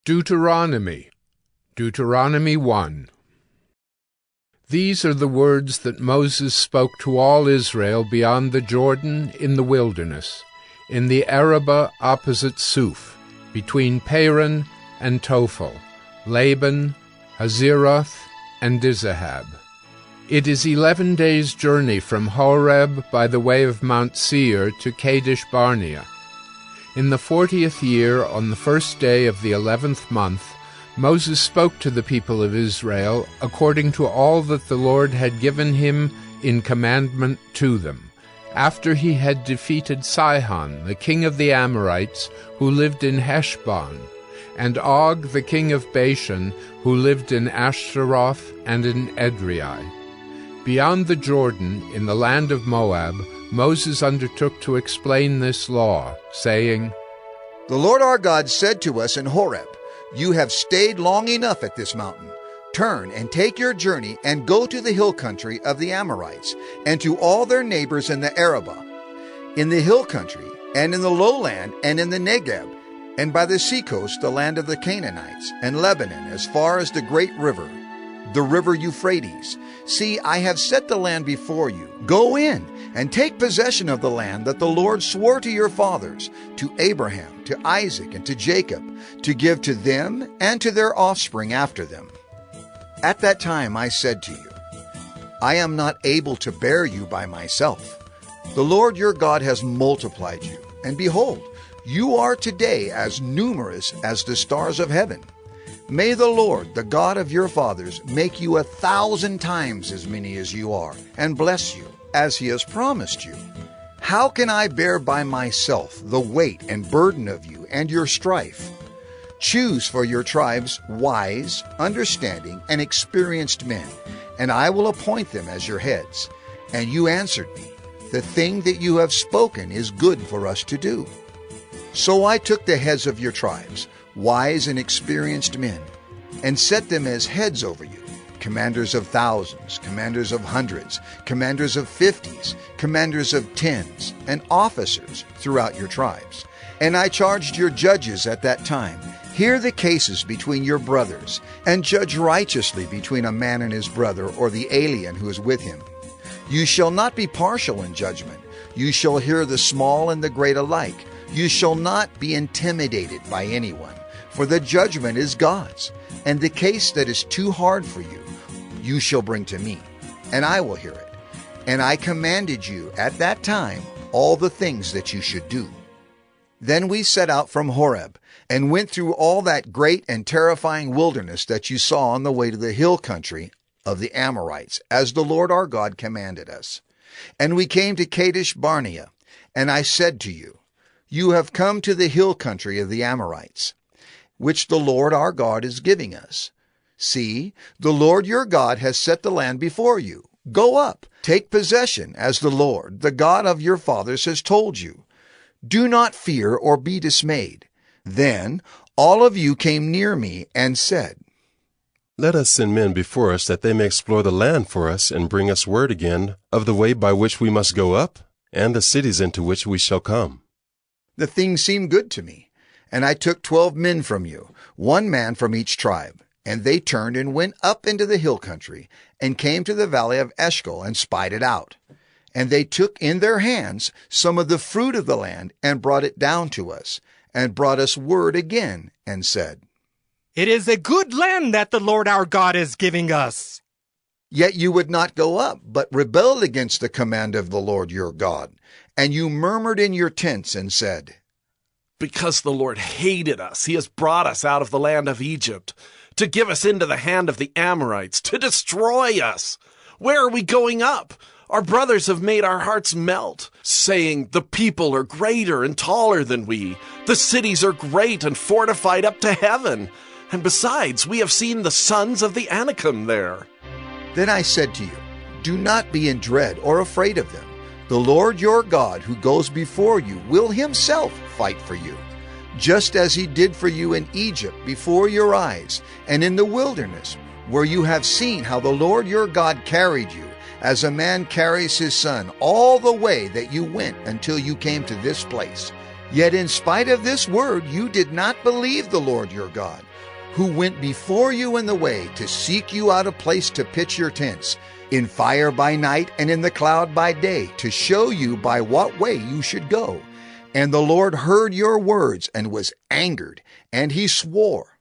Deuteronomy 1. These are the words that Moses spoke to all Israel beyond the Jordan in the wilderness, in the Arabah opposite Suf, between Paran and Tophel, Laban, Hazeroth, and Dizahab. It is 11 days' journey from Horeb by the way of Mount Seir to Kadesh Barnea. In the 40th year, on the first day of the 11th month, Moses spoke to the people of Israel according to all that the Lord had given him in commandment to them, after he had defeated Sihon, the king of the Amorites, who lived in Heshbon, and Og, the king of Bashan, who lived in Ashtaroth and in Edrei. Beyond the Jordan, in the land of Moab, Moses undertook to explain this law, saying, The Lord our God said to us in Horeb, You have stayed long enough at this mountain. Turn and take your journey and go to the hill country of the Amorites, and to all their neighbors in the Arabah, in the hill country, and in the lowland, and in the Negeb, and by the seacoast, the land of the Canaanites, and Lebanon, as far as the great river, the river Euphrates. See, I have set the land before you. Go in and take possession of the land that the Lord swore to your fathers, to Abraham, to Isaac, and to Jacob, to give to them and to their offspring after them. At that time I said to you, I am not able to bear you by myself. The Lord your God has multiplied you, and behold, you are today as numerous as the stars of heaven. May the Lord, the God of your fathers, make you 1,000 times as many as you are, and bless you, as he has promised you. How can I bear by myself the weight and burden of you and your strife? Choose for your tribes wise, understanding, and experienced men, and I will appoint them as your heads. And you answered me, The thing that you have spoken is good for us to do. So I took the heads of your tribes, wise and experienced men, and set them as heads over you, commanders of thousands, commanders of hundreds, commanders of 50s, commanders of 10s, and officers throughout your tribes. And I charged your judges at that time, Hear the cases between your brothers, and judge righteously between a man and his brother, or the alien who is with him. You shall not be partial in judgment. You shall hear the small and the great alike. You shall not be intimidated by anyone, for the judgment is God's. And the case that is too hard for you, you shall bring to me, and I will hear it. And I commanded you at that time all the things that you should do. Then we set out from Horeb, and went through all that great and terrifying wilderness that you saw on the way to the hill country of the Amorites, as the Lord our God commanded us. And we came to Kadesh Barnea, and I said to you, You have come to the hill country of the Amorites, which the Lord our God is giving us. See, the Lord your God has set the land before you. Go up, take possession, as the Lord, the God of your fathers, has told you. Do not fear or be dismayed. Then all of you came near me and said, Let us send men before us, that they may explore the land for us, and bring us word again of the way by which we must go up, and the cities into which we shall come. The thing seemed good to me, and I took 12 men from you, 1 man from each tribe. And they turned and went up into the hill country, and came to the valley of Eshcol, and spied it out. And they took in their hands some of the fruit of the land, and brought it down to us, and brought us word again, and said, It is a good land that the Lord our God is giving us. Yet you would not go up, but rebelled against the command of the Lord your God. And you murmured in your tents, and said, Because the Lord hated us, he has brought us out of the land of Egypt, to give us into the hand of the Amorites, to destroy us. Where are we going up? Our brothers have made our hearts melt, saying, The people are greater and taller than we. The cities are great and fortified up to heaven. And besides, we have seen the sons of the Anakim there. Then I said to you, Do not be in dread or afraid of them. The Lord your God, who goes before you, will himself fight for you, just as he did for you in Egypt before your eyes, and in the wilderness, where you have seen how the Lord your God carried you, as a man carries his son, all the way that you went until you came to this place. Yet in spite of this word, you did not believe the Lord your God, who went before you in the way to seek you out a place to pitch your tents, in fire by night and in the cloud by day, to show you by what way you should go. And the Lord heard your words and was angered, and he swore,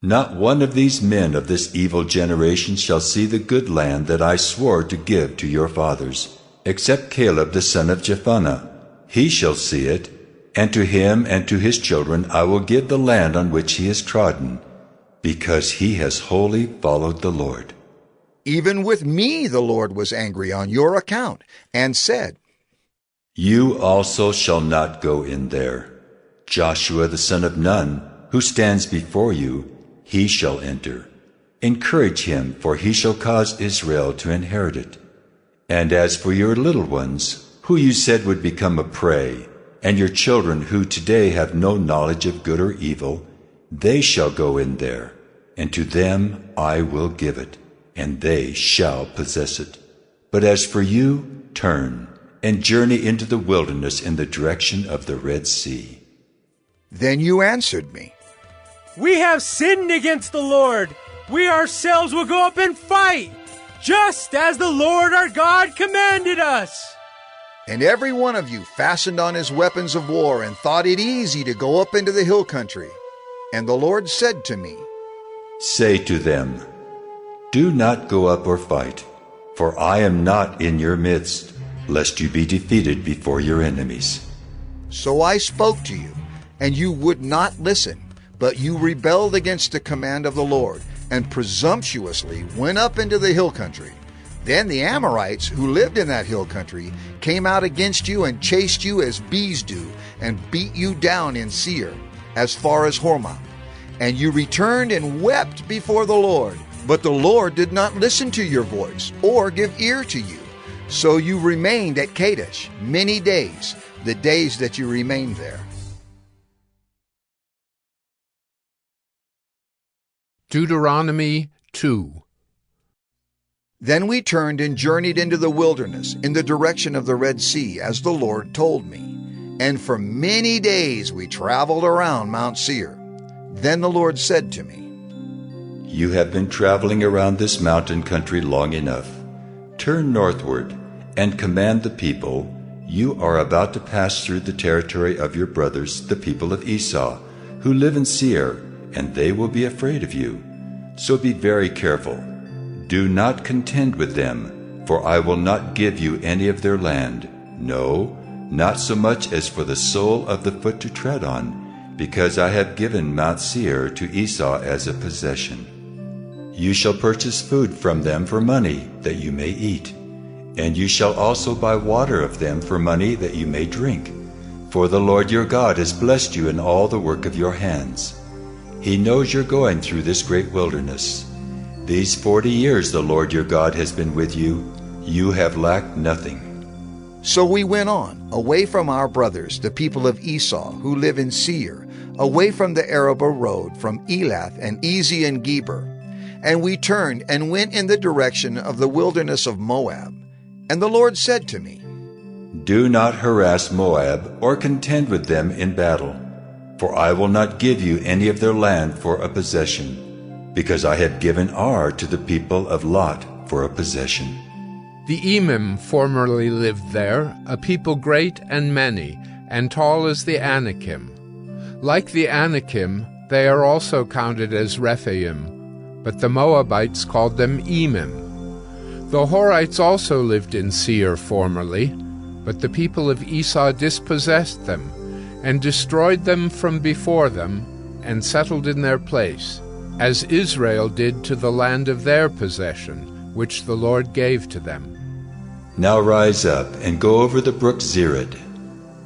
Not one of these men of this evil generation shall see the good land that I swore to give to your fathers, except Caleb the son of Jephunneh. He shall see it, and to him and to his children I will give the land on which he has trodden, because he has wholly followed the Lord. Even with me the Lord was angry on your account, and said, You also shall not go in there. Joshua the son of Nun, who stands before you, he shall enter. Encourage him, for he shall cause Israel to inherit it. And as for your little ones, who you said would become a prey, and your children who today have no knowledge of good or evil, they shall go in there, and to them I will give it, and they shall possess it. But as for you, turn, and journey into the wilderness in the direction of the Red Sea. Then you answered me, We have sinned against the Lord. We ourselves will go up and fight, just as the Lord our God commanded us. And every one of you fastened on his weapons of war and thought it easy to go up into the hill country. And the Lord said to me, Say to them, Do not go up or fight, for I am not in your midst, lest you be defeated before your enemies. So I spoke to you, and you would not listen, but you rebelled against the command of the Lord, and presumptuously went up into the hill country. Then the Amorites, who lived in that hill country, came out against you and chased you as bees do, and beat you down in Seir, as far as Hormah. And you returned and wept before the Lord. But the Lord did not listen to your voice, or give ear to you. So you remained at Kadesh many days, the days that you remained there. Deuteronomy 2. Then we turned and journeyed into the wilderness, in the direction of the Red Sea, as the Lord told me. And for many days we traveled around Mount Seir. Then the Lord said to me, You have been traveling around this mountain country long enough. Turn northward and command the people. You are about to pass through the territory of your brothers, the people of Esau, who live in Seir, and they will be afraid of you. So be very careful. Do not contend with them, for I will not give you any of their land, no, not so much as for the sole of the foot to tread on, because I have given Mount Seir to Esau as a possession. You shall purchase food from them for money, that you may eat, and you shall also buy water of them for money, that you may drink. For the Lord your God has blessed you in all the work of your hands. He knows you're going through this great wilderness. These 40 years the Lord your God has been with you. You have lacked nothing. So we went on, away from our brothers, the people of Esau, who live in Seir, away from the Arabah road, from Elath and Ezion Geber. And we turned and went in the direction of the wilderness of Moab. And the Lord said to me, Do not harass Moab or contend with them in battle, for I will not give you any of their land for a possession, because I have given Ar to the people of Lot for a possession. The Emim formerly lived there, a people great and many, and tall as the Anakim. Like the Anakim, they are also counted as Rephaim, but the Moabites called them Emim. The Horites also lived in Seir formerly, but the people of Esau dispossessed them, and destroyed them from before them, and settled in their place, as Israel did to the land of their possession, which the Lord gave to them. Now rise up and go over the brook Zered.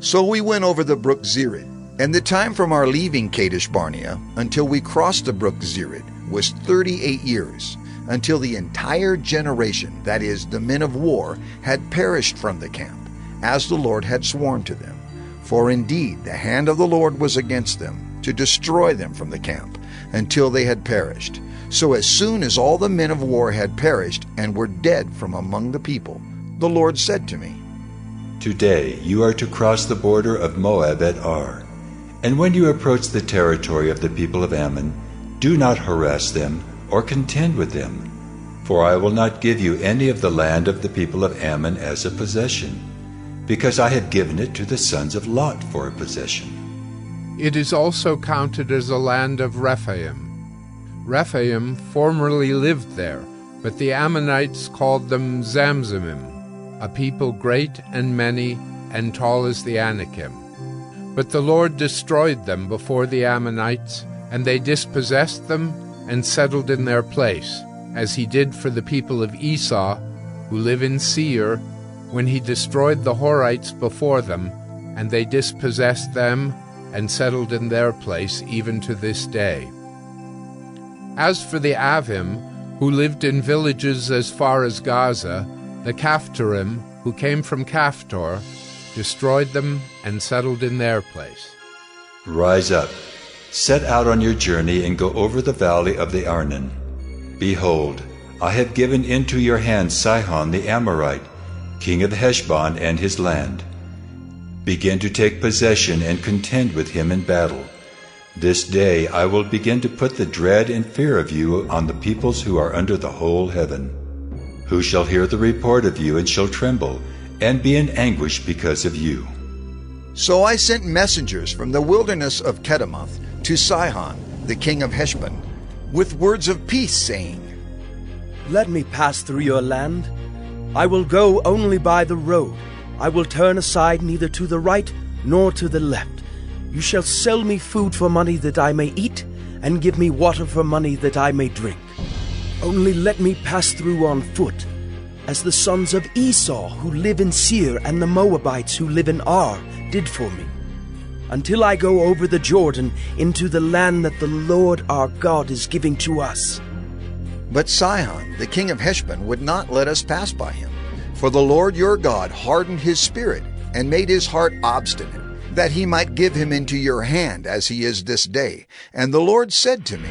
So we went over the brook Zered, and the time from our leaving Kadesh Barnea until we crossed the brook Zered was 38 years, until the entire generation, that is, the men of war, had perished from the camp, as the Lord had sworn to them. For indeed the hand of the Lord was against them, to destroy them from the camp, until they had perished. So as soon as all the men of war had perished and were dead from among the people, the Lord said to me, Today you are to cross the border of Moab at Ar, and when you approach the territory of the people of Ammon, Do not harass them or contend with them, for I will not give you any of the land of the people of Ammon as a possession, because I have given it to the sons of Lot for a possession. It is also counted as a land of Rephaim. Rephaim formerly lived there, but the Ammonites called them Zamzumim, a people great and many and tall as the Anakim. But the Lord destroyed them before the Ammonites, and they dispossessed them and settled in their place, as he did for the people of Esau, who live in Seir, when he destroyed the Horites before them, and they dispossessed them and settled in their place even to this day. As for the Avim, who lived in villages as far as Gaza, the Caphtorim, who came from Caphtor, destroyed them and settled in their place. Rise up, set out on your journey, and go over the valley of the Arnon. Behold, I have given into your hand Sihon the Amorite, king of Heshbon and his land. Begin to take possession and contend with him in battle. This day I will begin to put the dread and fear of you on the peoples who are under the whole heaven, who shall hear the report of you and shall tremble, and be in anguish because of you. So I sent messengers from the wilderness of Kedemoth to Sihon, the king of Heshbon, with words of peace, saying, Let me pass through your land. I will go only by the road. I will turn aside neither to the right nor to the left. You shall sell me food for money that I may eat, and give me water for money that I may drink. Only let me pass through on foot, as the sons of Esau who live in Seir and the Moabites who live in Ar did for me, until I go over the Jordan into the land that the Lord our God is giving to us. But Sihon, the king of Heshbon, would not let us pass by him. For the Lord your God hardened his spirit, and made his heart obstinate, that he might give him into your hand as he is this day. And the Lord said to me,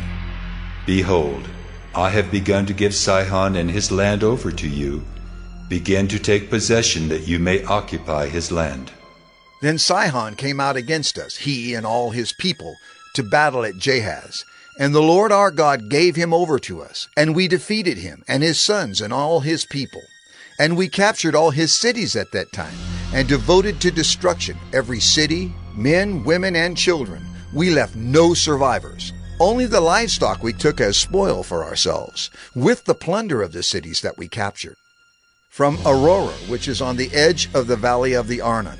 Behold, I have begun to give Sihon and his land over to you. Begin to take possession that you may occupy his land. Then Sihon came out against us, he and all his people, to battle at Jahaz. And the Lord our God gave him over to us, and we defeated him, and his sons, and all his people. And we captured all his cities at that time, and devoted to destruction every city, men, women, and children. We left no survivors. Only the livestock we took as spoil for ourselves, with the plunder of the cities that we captured. From Aurora, which is on the edge of the valley of the Arnon,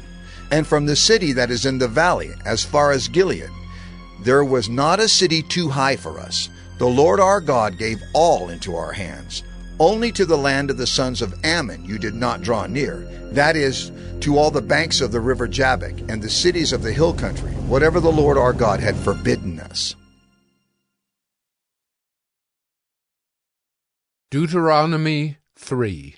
and from the city that is in the valley, as far as Gilead, there was not a city too high for us. The Lord our God gave all into our hands. Only to the land of the sons of Ammon you did not draw near, that is, to all the banks of the river Jabbok, and the cities of the hill country, whatever the Lord our God had forbidden us. Deuteronomy 3.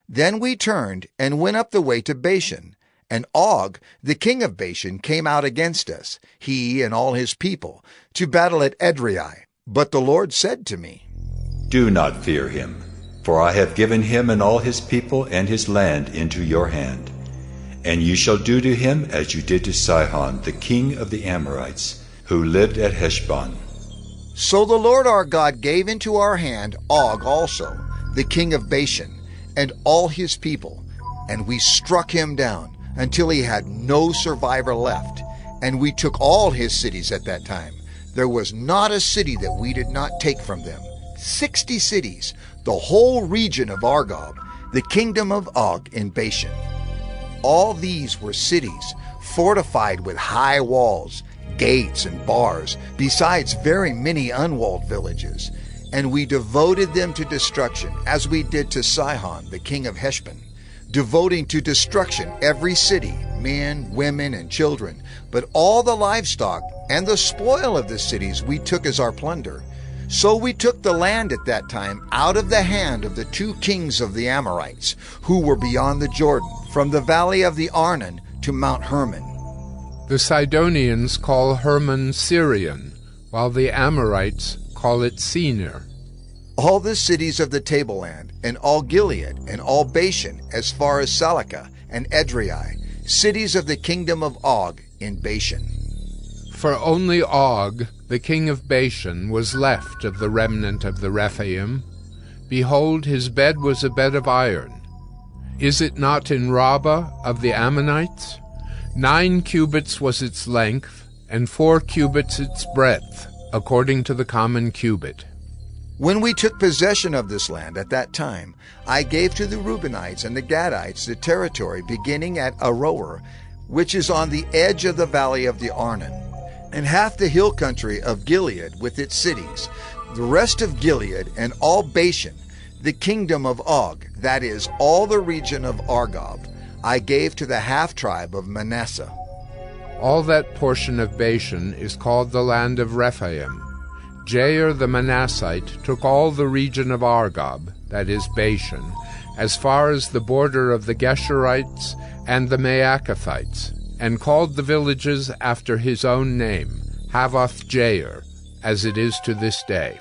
Then we turned and went up the way to Bashan, and Og, the king of Bashan, came out against us, he and all his people, to battle at Edrei. But the Lord said to me, Do not fear him, for I have given him and all his people and his land into your hand. And you shall do to him as you did to Sihon, the king of the Amorites, who lived at Heshbon. So the Lord our God gave into our hand Og also, the king of Bashan, and all his people, and we struck him down until he had no survivor left. And we took all his cities at that time. There was not a city that we did not take from them. 60 cities, the whole region of Argob, the kingdom of Og in Bashan. All these were cities, fortified with high walls, gates and bars, besides very many unwalled villages. And we devoted them to destruction, as we did to Sihon, the king of Heshbon, devoting to destruction every city, men, women, and children. But all the livestock and the spoil of the cities we took as our plunder. So we took the land at that time out of the hand of the 2 kings of the Amorites, who were beyond the Jordan, from the valley of the Arnon to Mount Hermon. The Sidonians call Hermon Syrian, while the Amorites call it Senir. All the cities of the tableland, and all Gilead, and all Bashan, as far as Salakah and Edrei, cities of the kingdom of Og in Bashan. For only Og, the king of Bashan, was left of the remnant of the Rephaim. Behold, his bed was a bed of iron. Is it not in Rabbah of the Ammonites? 9 cubits was its length, and 4 cubits its breadth, according to the common cubit. When we took possession of this land at that time, I gave to the Reubenites and the Gadites the territory beginning at Aroer, which is on the edge of the valley of the Arnon, and half the hill country of Gilead with its cities, the rest of Gilead and all Bashan, the kingdom of Og, that is, all the region of Argob, I gave to the half-tribe of Manasseh. All that portion of Bashan is called the land of Rephaim. Jair the Manassite took all the region of Argob, that is Bashan, as far as the border of the Geshurites and the Maacathites, and called the villages after his own name, Havoth Jair, as it is to this day.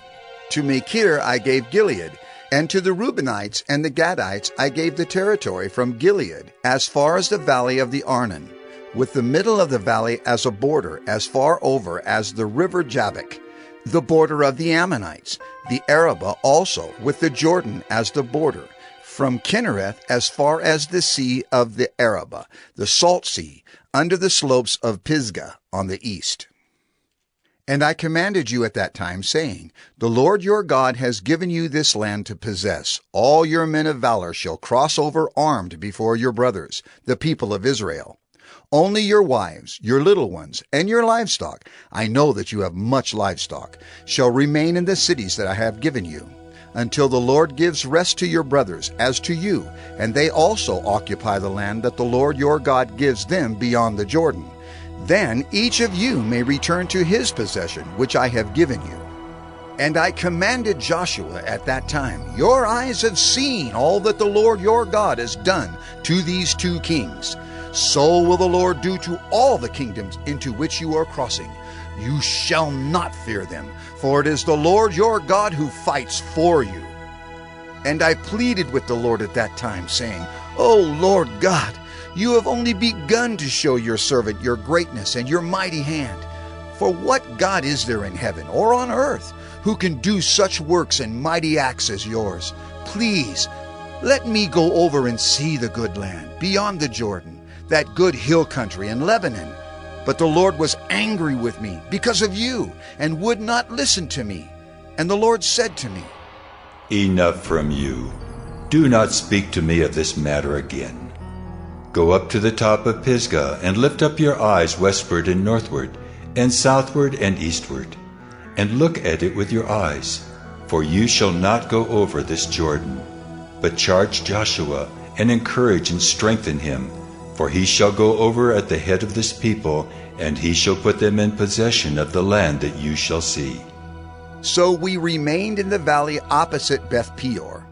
To Machir I gave Gilead, and to the Reubenites and the Gadites I gave the territory from Gilead as far as the valley of the Arnon, with the middle of the valley as a border as far over as the river Jabbok, the border of the Ammonites, the Arabah also with the Jordan as the border, from Kinnereth as far as the sea of the Arabah, the salt sea, under the slopes of Pisgah on the east. And I commanded you at that time, saying, The Lord your God has given you this land to possess. All your men of valor shall cross over armed before your brothers, the people of Israel. Only your wives, your little ones, and your livestock, I know that you have much livestock, shall remain in the cities that I have given you, until the Lord gives rest to your brothers as to you, and they also occupy the land that the Lord your God gives them beyond the Jordan. Then each of you may return to his possession, which I have given you. And I commanded Joshua at that time, Your eyes have seen all that the Lord your God has done to these 2 kings. So will the Lord do to all the kingdoms into which you are crossing. You shall not fear them, for it is the Lord your God who fights for you. And I pleaded with the Lord at that time, saying, O Lord God, you have only begun to show your servant your greatness and your mighty hand. For what God is there in heaven or on earth who can do such works and mighty acts as yours? Please, let me go over and see the good land beyond the Jordan, that good hill country in Lebanon. But the Lord was angry with me because of you, and would not listen to me. And the Lord said to me, Enough from you. Do not speak to me of this matter again. Go up to the top of Pisgah, and lift up your eyes westward and northward, and southward and eastward, and look at it with your eyes. For you shall not go over this Jordan, but charge Joshua, and encourage and strengthen him, for he shall go over at the head of this people, and he shall put them in possession of the land that you shall see. So we remained in the valley opposite Beth Peor,